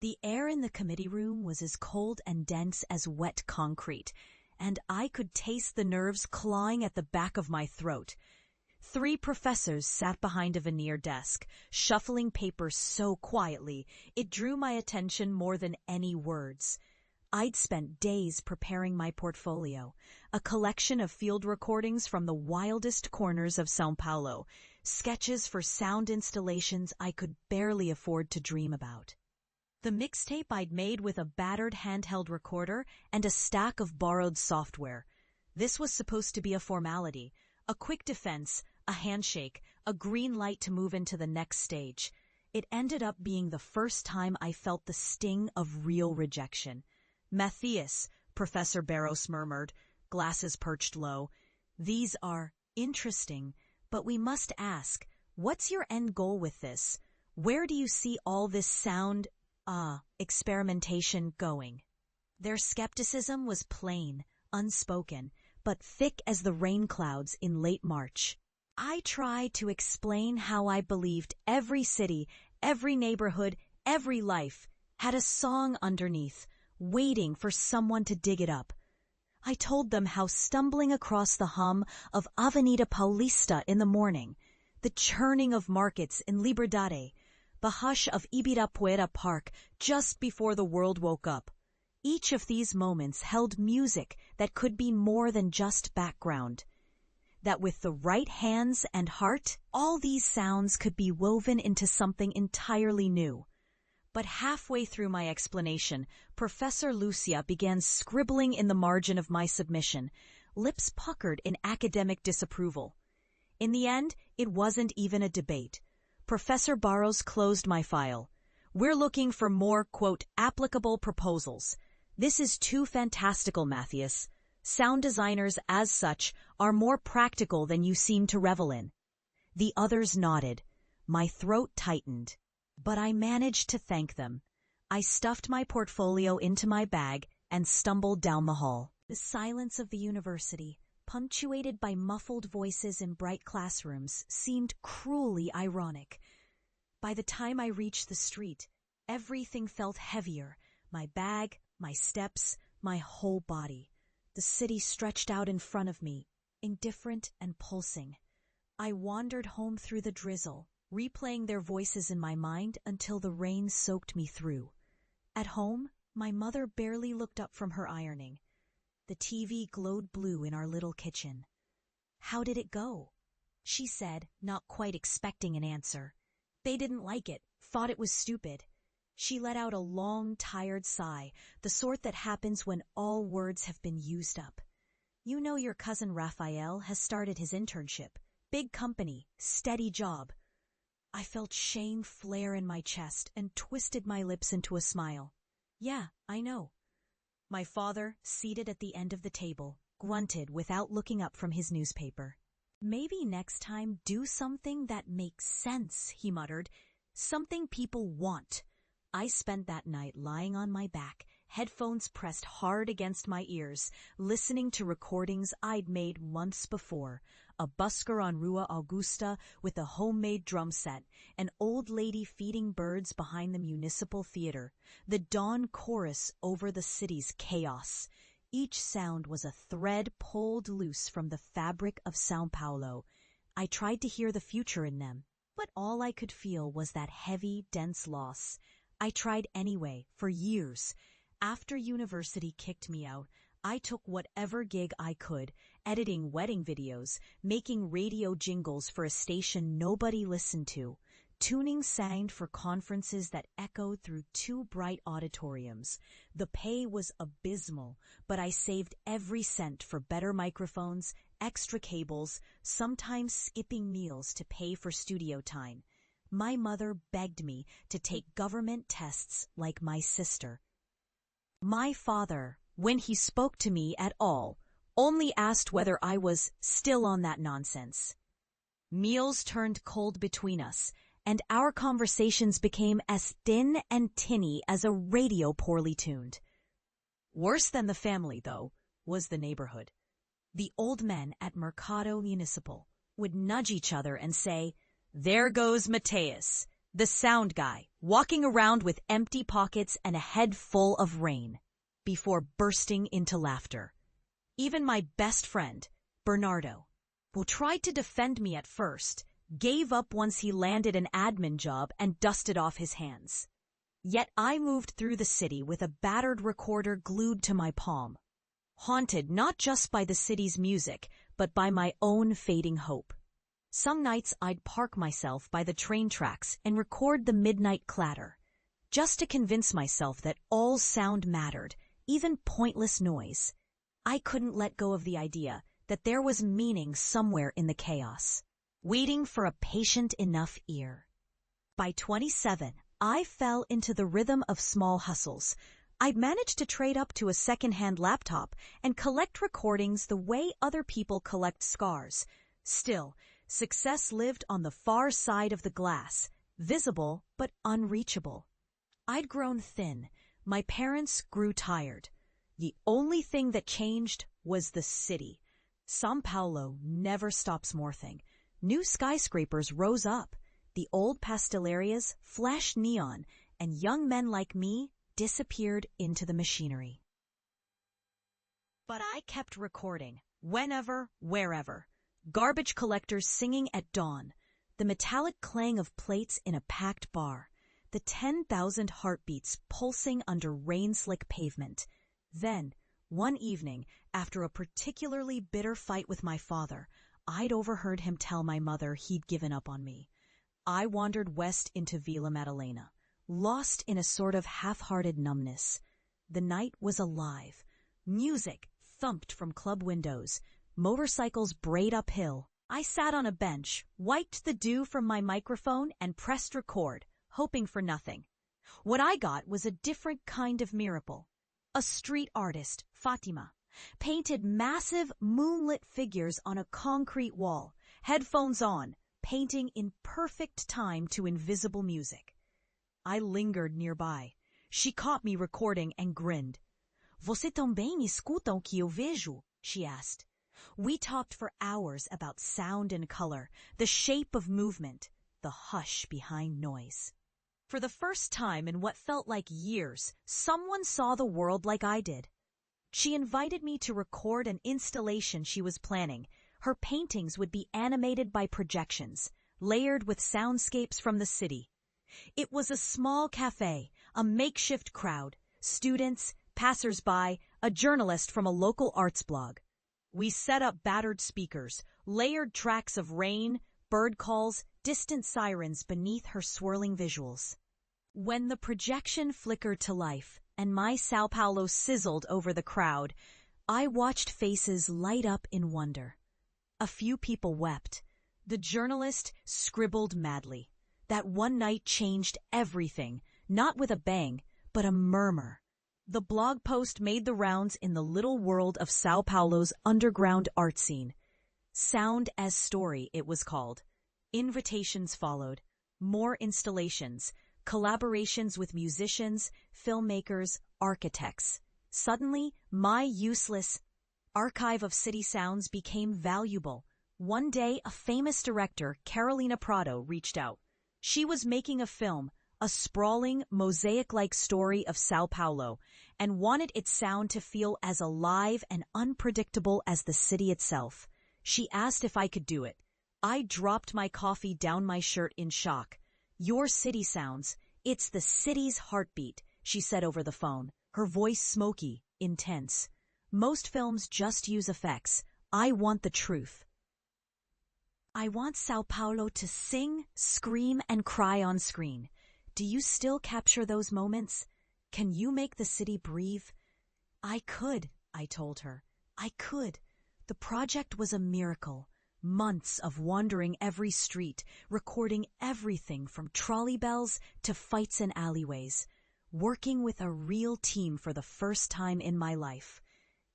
The air in the committee room was as cold and dense as wet concrete, and I could taste the nerves clawing at the back of my throat. 3 professors sat behind a veneer desk, shuffling papers so quietly it drew my attention more than any words. I'd spent days preparing my portfolio, a collection of field recordings from the wildest corners of São Paulo, sketches for sound installations I could barely afford to dream about. The mixtape I'd made with a battered handheld recorder and a stack of borrowed software. This was supposed to be a formality, a quick defense, a handshake, a green light to move into the next stage. It ended up being the first time I felt the sting of real rejection. "Matheus," Professor Barros murmured, glasses perched low. "These are interesting, but we must ask, what's your end goal with this? Where do you see all this sound, experimentation going?" Their skepticism was plain, unspoken, but thick as the rain clouds in late March. I tried to explain how I believed every city, every neighborhood, every life had a song underneath, waiting for someone to dig it up. I told them how stumbling across the hum of Avenida Paulista in the morning, the churning of markets in Liberdade, the hush of Ibirapuera Park just before the world woke up. Each of these moments held music that could be more than just background. That with the right hands and heart, all these sounds could be woven into something entirely new. But halfway through my explanation, Professor Lucia began scribbling in the margin of my submission, lips puckered in academic disapproval. In the end, it wasn't even a debate. Professor Barros closed my file. "We're looking for more, quote, applicable proposals. This is too fantastical, Matheus. Sound designers, as such, are more practical than you seem to revel in." The others nodded. My throat tightened. But I managed to thank them. I stuffed my portfolio into my bag and stumbled down the hall. The silence of the university, punctuated by muffled voices in bright classrooms, seemed cruelly ironic. By the time I reached the street, everything felt heavier. My bag, my steps, my whole body. The city stretched out in front of me, indifferent and pulsing. I wandered home through the drizzle, replaying their voices in my mind until the rain soaked me through. At home, my mother barely looked up from her ironing. The TV glowed blue in our little kitchen. "How did it go?" she said, not quite expecting an answer. "They didn't like it, thought it was stupid." She let out a long, tired sigh, the sort that happens when all words have been used up. "You know your cousin Raphael has started his internship. Big company, steady job." I felt shame flare in my chest and twisted my lips into a smile. "Yeah, I know." My father, seated at the end of the table, grunted without looking up from his newspaper. "Maybe next time do something that makes sense," he muttered. "Something people want." I spent that night lying on my back, headphones pressed hard against my ears, listening to recordings I'd made months before. A busker on Rua Augusta with a homemade drum set, an old lady feeding birds behind the municipal theater, the dawn chorus over the city's chaos. Each sound was a thread pulled loose from the fabric of São Paulo. I tried to hear the future in them, but all I could feel was that heavy, dense loss. I tried anyway, for years. After university kicked me out, I took whatever gig I could, editing wedding videos, making radio jingles for a station nobody listened to, tuning sound for conferences that echoed through 2 bright auditoriums. The pay was abysmal, but I saved every cent for better microphones, extra cables, sometimes skipping meals to pay for studio time. My mother begged me to take government tests like my sister. My father, when he spoke to me at all, only asked whether I was still on that nonsense. Meals turned cold between us, and our conversations became as thin and tinny as a radio poorly tuned. Worse than the family, though, was the neighborhood. The old men at Mercado Municipal would nudge each other and say, "There goes Matheus." The sound guy, walking around with empty pockets and a head full of rain, before bursting into laughter. Even my best friend, Bernardo, who tried to defend me at first, gave up once he landed an admin job and dusted off his hands. Yet I moved through the city with a battered recorder glued to my palm, haunted not just by the city's music, but by my own fading hope. Some nights I'd park myself by the train tracks and record the midnight clatter, just to convince myself that all sound mattered, even pointless noise. I couldn't let go of the idea that there was meaning somewhere in the chaos, waiting for a patient enough ear. By 27, I fell into the rhythm of small hustles. I'd managed to trade up to a second-hand laptop and collect recordings the way other people collect scars. Still, success lived on the far side of the glass, visible but unreachable. I'd grown thin. My parents grew tired. The only thing that changed was the city. São Paulo never stops morphing. New skyscrapers rose up. The old pastelerias flashed neon, and young men like me disappeared into the machinery. But I kept recording, whenever, wherever. Garbage collectors singing at dawn, the metallic clang of plates in a packed bar, the 10,000 heartbeats pulsing under rain-slick pavement. Then, one evening, after a particularly bitter fight with my father, I'd overheard him tell my mother he'd given up on me. I wandered west into Vila Madalena, lost in a sort of half-hearted numbness. The night was alive. Music thumped from club windows. Motorcycles brayed uphill. I sat on a bench, wiped the dew from my microphone, and pressed record, hoping for nothing. What I got was a different kind of miracle. A street artist, Fatima, painted massive moonlit figures on a concrete wall, headphones on, painting in perfect time to invisible music. I lingered nearby. She caught me recording and grinned. "Você também escuta o que eu vejo?" she asked. We talked for hours about sound and color, the shape of movement, the hush behind noise. For the first time in what felt like years, someone saw the world like I did. She invited me to record an installation she was planning. Her paintings would be animated by projections, layered with soundscapes from the city. It was a small cafe, a makeshift crowd, students, passers-by, a journalist from a local arts blog. We set up battered speakers, layered tracks of rain, bird calls, distant sirens beneath her swirling visuals. When the projection flickered to life and my São Paulo sizzled over the crowd, I watched faces light up in wonder. A few people wept. The journalist scribbled madly. That one night changed everything, not with a bang, but a murmur. The blog post made the rounds in the little world of São Paulo's underground art scene. Sound as Story, it was called. Invitations followed. More installations, collaborations with musicians, filmmakers, architects. Suddenly, my useless archive of city sounds became valuable. One day, a famous director, Carolina Prado, reached out. She was making a film, a sprawling, mosaic-like story of São Paulo, and wanted its sound to feel as alive and unpredictable as the city itself. She asked if I could do it. I dropped my coffee down my shirt in shock. "Your city sounds. It's the city's heartbeat," she said over the phone, her voice smoky, intense. "Most films just use effects. I want the truth. I want São Paulo to sing, scream, and cry on screen. Do you still capture those moments? Can you make the city breathe?" "I could," I told her. "I could." The project was a miracle. Months of wandering every street, recording everything from trolley bells to fights in alleyways. Working with a real team for the first time in my life.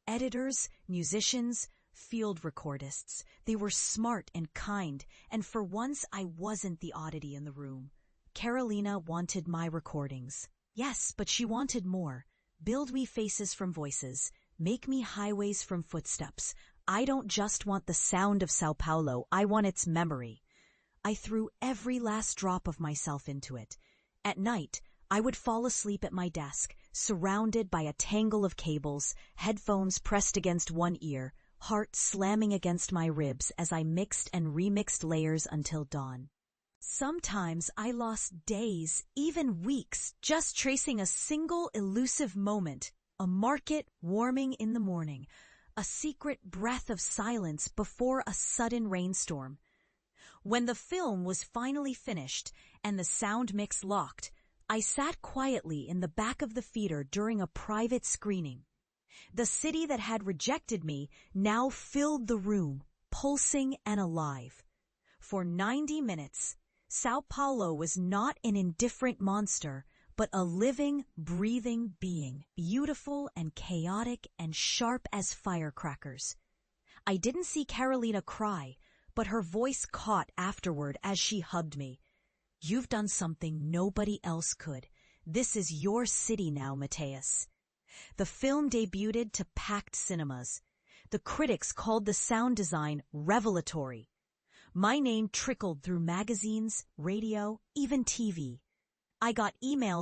Editors, musicians, field recordists. They were smart and kind, and for once I wasn't the oddity in the room. Carolina wanted my recordings. Yes, but she wanted more. Build me faces from voices. Make me highways from footsteps. I don't just want the sound of São Paulo, I want its memory. I threw every last drop of myself into it. At night, I would fall asleep at my desk, surrounded by a tangle of cables, headphones pressed against one ear, heart slamming against my ribs as I mixed and remixed layers until dawn. Sometimes I lost days, even weeks, just tracing a single elusive moment, a market warming in the morning, a secret breath of silence before a sudden rainstorm. When the film was finally finished and the sound mix locked, I sat quietly in the back of the theater during a private screening. The city that had rejected me now filled the room, pulsing and alive. For 90 minutes, São Paulo was not an indifferent monster, but a living, breathing being, beautiful and chaotic and sharp as firecrackers. I didn't see Carolina cry, but her voice caught afterward as she hugged me. "You've done something nobody else could. This is your city now, Matheus." The film debuted to packed cinemas. The critics called the sound design revelatory. My name trickled through magazines, radio, even TV. I got emails